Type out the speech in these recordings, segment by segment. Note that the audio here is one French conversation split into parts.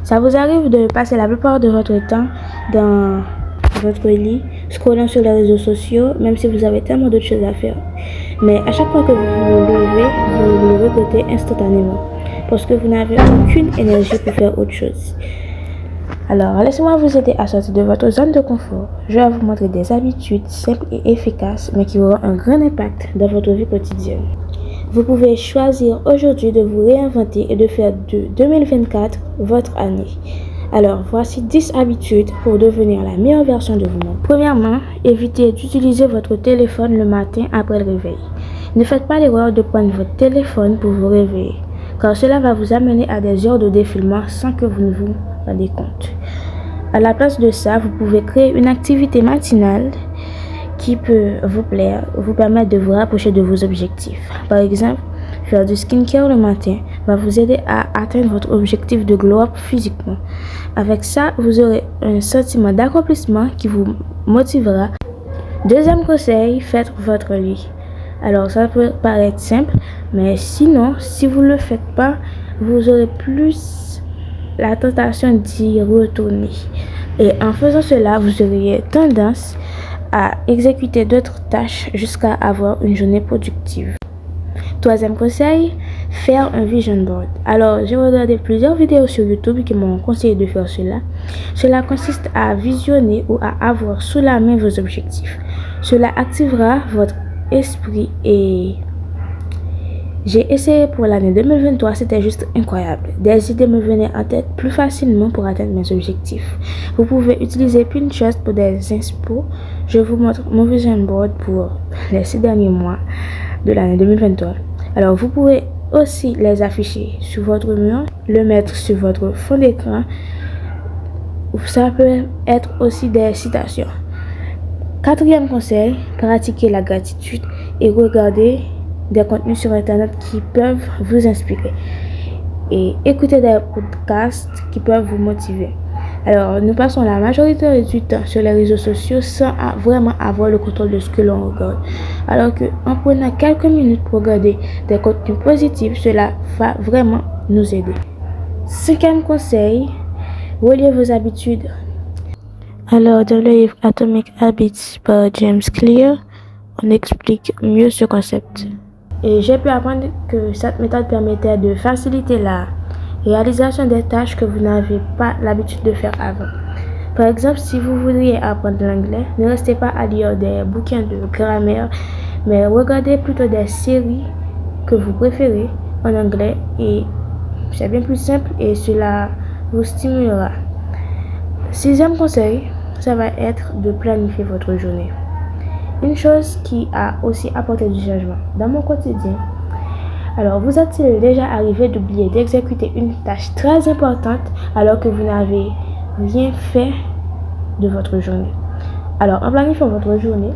Ça vous arrive de passer la plupart de votre temps dans votre lit, scrollant sur les réseaux sociaux, même si vous avez tellement d'autres choses à faire. Mais à chaque fois que vous vous levez, vous le regrettez instantanément, parce que vous n'avez aucune énergie pour faire autre chose. Alors, laissez-moi vous aider à sortir de votre zone de confort. Je vais vous montrer des habitudes simples et efficaces, mais qui auront un grand impact dans votre vie quotidienne. Vous pouvez choisir aujourd'hui de vous réinventer et de faire de 2024 votre année. Alors, voici 10 habitudes pour devenir la meilleure version de vous-même. Premièrement, évitez d'utiliser votre téléphone le matin après le réveil. Ne faites pas l'erreur de prendre votre téléphone pour vous réveiller, car cela va vous amener à des heures de défilement sans que vous ne vous rendez compte. À la place de ça, vous pouvez créer une activité matinale qui peut vous plaire, vous permettre de vous rapprocher de vos objectifs. Par exemple, faire du skincare le matin va vous aider à atteindre votre objectif de glow up physiquement. Avec ça, vous aurez un sentiment d'accomplissement qui vous motivera. Deuxième conseil, faites votre lit. Alors, ça peut paraître simple, mais sinon, si vous ne le faites pas, vous aurez plus la tentation d'y retourner. Et en faisant cela, vous auriez tendance à exécuter d'autres tâches jusqu'à avoir une journée productive. Troisième conseil, faire un vision board. Alors, j'ai regardé plusieurs vidéos sur YouTube qui m'ont conseillé de faire cela. Cela consiste à visionner ou à avoir sous la main vos objectifs. Cela activera votre esprit et j'ai essayé pour l'année 2023, c'était juste incroyable. Des idées me venaient en tête plus facilement pour atteindre mes objectifs. Vous pouvez utiliser Pinterest pour des inspo. Je vous montre mon vision board pour les 6 derniers mois de l'année 2023. Alors, vous pouvez aussi les afficher sur votre mur, le mettre sur votre fond d'écran. Ça peut être aussi des citations. Quatrième conseil, pratiquez la gratitude et regardez des contenus sur internet qui peuvent vous inspirer et écoutez des podcasts qui peuvent vous motiver. Alors, nous passons la majorité du temps sur les réseaux sociaux sans vraiment avoir le contrôle de ce que l'on regarde. Alors que en prenant quelques minutes pour regarder des contenus positifs, cela va vraiment nous aider. Cinquième conseil, reliez vos habitudes. Alors, dans le livre Atomic Habits par James Clear, on explique mieux ce concept. Et j'ai pu apprendre que cette méthode permettait de faciliter la réalisation des tâches que vous n'avez pas l'habitude de faire avant. Par exemple, si vous voudriez apprendre l'anglais, ne restez pas à lire des bouquins de grammaire, mais regardez plutôt des séries que vous préférez en anglais et c'est bien plus simple et cela vous stimulera. Sixième conseil, ça va être de planifier votre journée. Une chose qui a aussi apporté du changement dans mon quotidien. Alors, vous est-il déjà arrivé d'oublier d'exécuter une tâche très importante alors que vous n'avez rien fait de votre journée? Alors, en planifiant votre journée,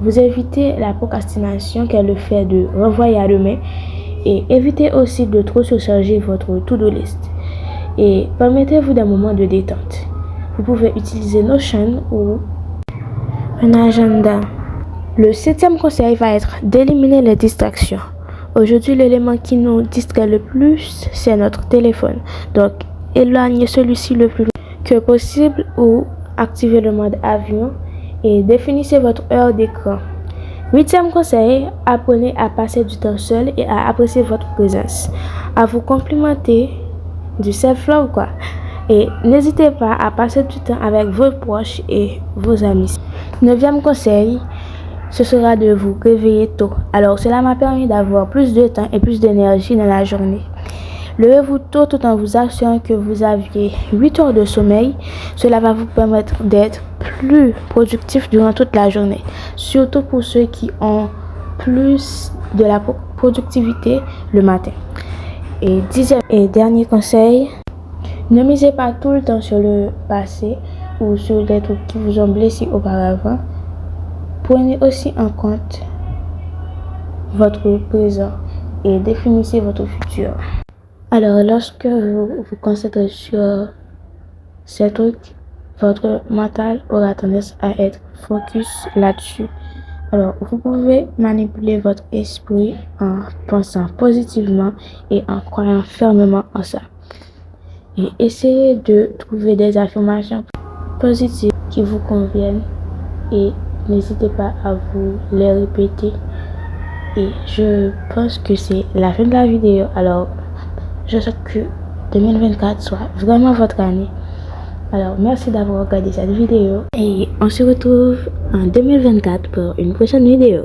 vous évitez la procrastination qui est le fait de renvoyer à demain et évitez aussi de trop surcharger votre to-do list. Et permettez-vous des moments de détente. Vous pouvez utiliser Notion ou un agenda. Le septième conseil va être d'éliminer les distractions. Aujourd'hui, l'élément qui nous distrait le plus, c'est notre téléphone. Donc, éloignez celui-ci le plus que possible ou activez le mode avion et définissez votre heure d'écran. Huitième conseil, apprenez à passer du temps seul et à apprécier votre présence. À vous complimenter du self-love, quoi. Et n'hésitez pas à passer du temps avec vos proches et vos amis. Neuvième conseil, ce sera de vous réveiller tôt. Alors, cela m'a permis d'avoir plus de temps et plus d'énergie dans la journée. Levez-vous tôt tout en vous assurant que vous aviez 8 heures de sommeil. Cela va vous permettre d'être plus productif durant toute la journée. Surtout pour ceux qui ont plus de la productivité le matin. Et dixième et dernier conseil, ne misez pas tout le temps sur le passé ou sur des trucs qui vous ont blessé auparavant. Prenez aussi en compte votre présent et définissez votre futur. Alors, lorsque vous vous concentrez sur ces trucs, votre mental aura tendance à être focus là-dessus. Alors, vous pouvez manipuler votre esprit en pensant positivement et en croyant fermement en ça. et essayez de trouver des affirmations positives qui vous conviennent et n'hésitez pas à vous les répéter. Et je pense que c'est la fin de la vidéo. Alors, je souhaite que 2024 soit vraiment votre année. Alors, merci d'avoir regardé cette vidéo et on se retrouve en 2024 pour une prochaine vidéo.